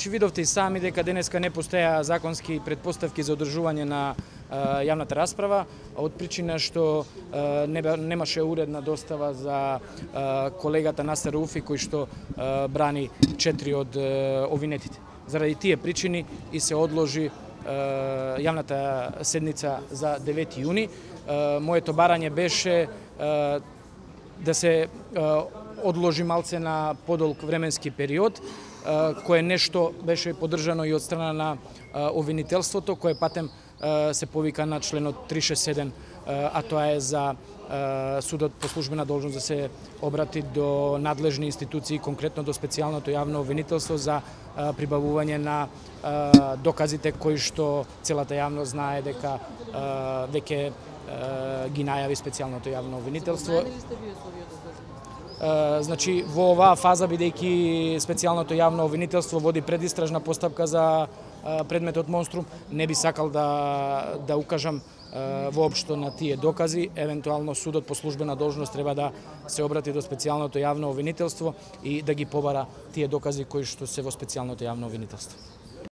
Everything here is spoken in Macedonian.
Значи, видовте и сами дека денеска не постоја законски предпоставки за одржување на јавната расправа, од причина што немаше уредна достава за колегата Насер Рауфи, кој што брани 4 од обвинетите. Заради тие причини и се одложи јавната седница за 9 јуни. Моето барање беше да се одложи малце на подолг временски период, кое нешто беше поддржано и од страна на обвинителството, кое патем се повика на членот 367, а тоа е за судот по службена должност да се обрати до надлежни институции, конкретно до специјалното јавно обвинителство за прибавување на доказите кои што целата јавност знае дека веќе ги најави специјалното јавно обвинителство. Значи, во оваа фаза, бидејќи специјалното јавно обвинителство води предистражна постапка за предметот Монструм, не би сакал да укажам воопшто на тие докази. Евентуално судот по службена должност треба да се обрати до специјалното јавно обвинителство и да ги побара тие докази кои што се во специјалното јавно обвинителство.